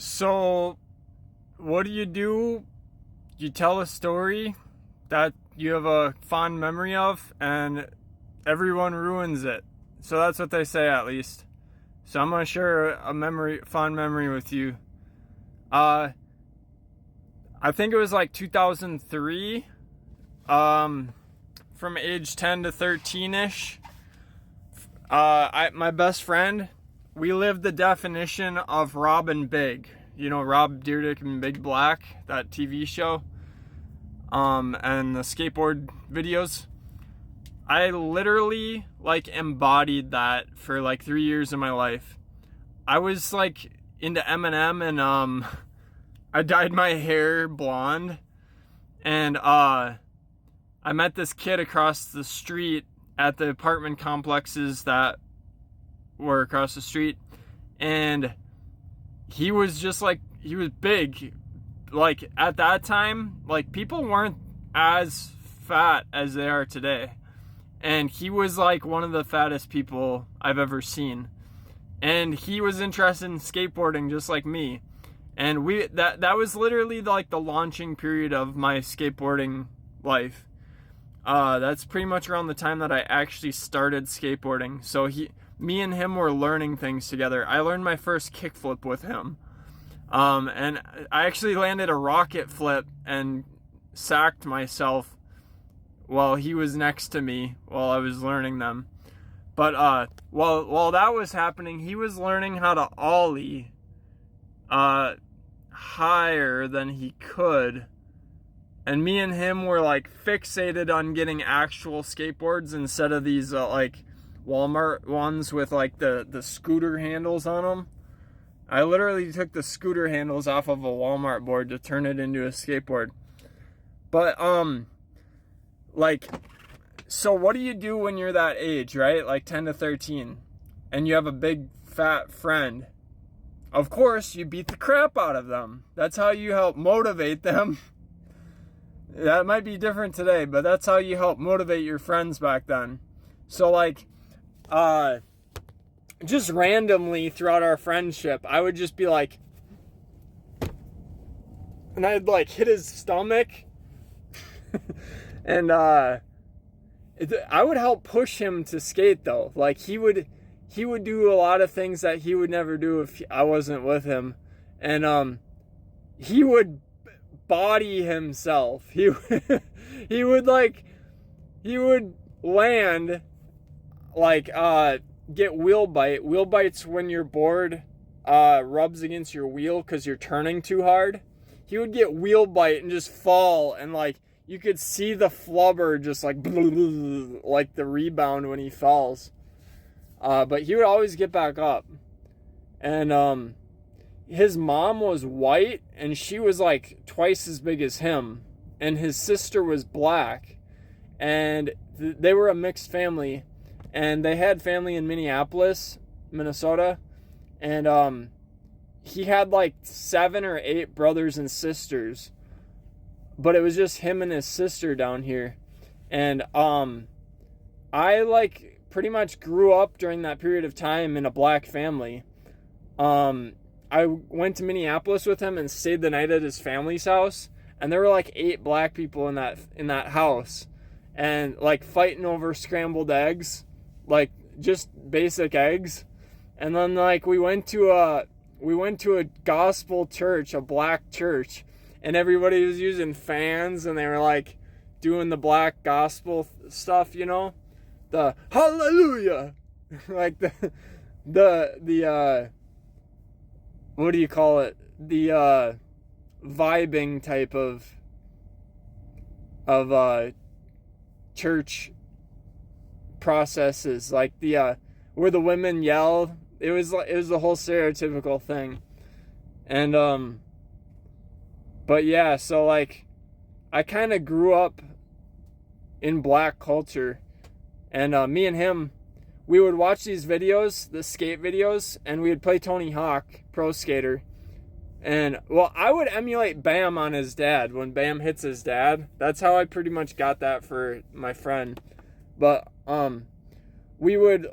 So, what do? You tell a story that you have a fond memory of, and everyone ruins it. So that's what they say, at least. So I'm gonna share fond memory with you. Uh, I think it was like 2003. From age 10 to 13 ish. My best friend, we lived the definition of Rob and Big. You know, Rob Dyrdek and Big Black, that TV show. And the skateboard videos. I literally embodied that for 3 years of my life. I was into Eminem, and I dyed my hair blonde, and I met this kid across the street at the apartment complexes that were across the street, and he was he was big. At that time, people weren't as fat as they are today, and he was one of the fattest people I've ever seen, and he was interested in skateboarding just like me, and that was literally the launching period of my skateboarding life. That's pretty much around the time that I actually started skateboarding. So me and him were learning things together. I learned my first kickflip with him. And I actually landed a rocket flip and sacked myself while he was next to me while I was learning them. But while that was happening, he was learning how to ollie higher than he could. And me and him were fixated on getting actual skateboards instead of these Walmart ones with the scooter handles on them. I literally took the scooter handles off of a Walmart board to turn it into a skateboard. But so what do you do when you're that age, right? 10 to 13, and you have a big fat friend? Of course, you beat the crap out of them. That's how you help motivate them. That might be different today, but that's how you help motivate your friends back then. So just randomly throughout our friendship, I would just be and I'd hit his stomach, and I would help push him to skate though. He would do a lot of things that he would never do if I wasn't with him, and he would body himself. He would land get wheel bite. Wheel bite's when your board rubs against your wheel because you're turning too hard. He would get wheel bite and just fall, and you could see the flubber just the rebound when he falls. But he would always get back up. And his mom was white, and she was twice as big as him, and his sister was black, and they were a mixed family, and they had family in Minneapolis, Minnesota, and he had 7 or 8 brothers and sisters, but it was just him and his sister down here. And I pretty much grew up during that period of time in a black family. I went to Minneapolis with him and stayed the night at his family's house, and there were 8 black people in that house, and fighting over scrambled eggs, just basic eggs. And then we went to a gospel church, a black church, and everybody was using fans, and they were doing the black gospel stuff, the hallelujah, the what do you call it? The vibing type of church processes, where the women yell. It was the whole stereotypical thing. And but yeah, so I kind of grew up in black culture, and me and him, we would watch these videos, the skate videos, and we would play Tony Hawk Pro Skater. And I would emulate Bam on his dad when Bam hits his dad. That's how I pretty much got that for my friend. But we would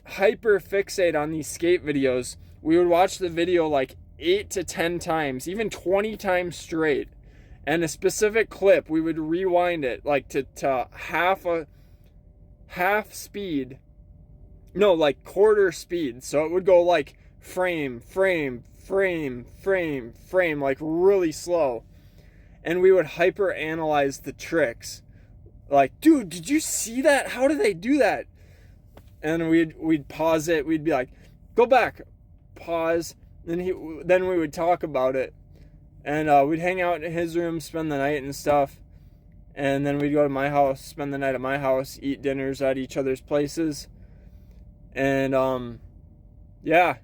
hyper fixate on these skate videos. We would watch the video like 8 to 10 times, even 20 times straight. And a specific clip, we would rewind it like to half speed. No, like quarter speed. So it would go like frame, like really slow. And we would hyper analyze the tricks. Like, dude, did you see that? How did they do that? And we'd pause it. We'd be like, go back, pause. Then we would talk about it. And we'd hang out in his room, spend the night and stuff. And then we'd go to my house, spend the night at my house, eat dinners at each other's places. And yeah,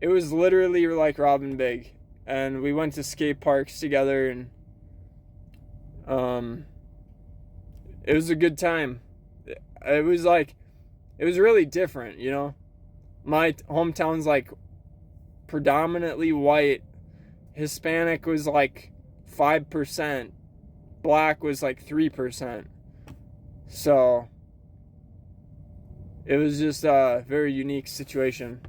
it was literally like Rob and Big. And we went to skate parks together, and it was a good time. It was really different, you know. My hometown's like predominantly white. Hispanic was like 5%. Black was like 3%. So it was just a very unique situation.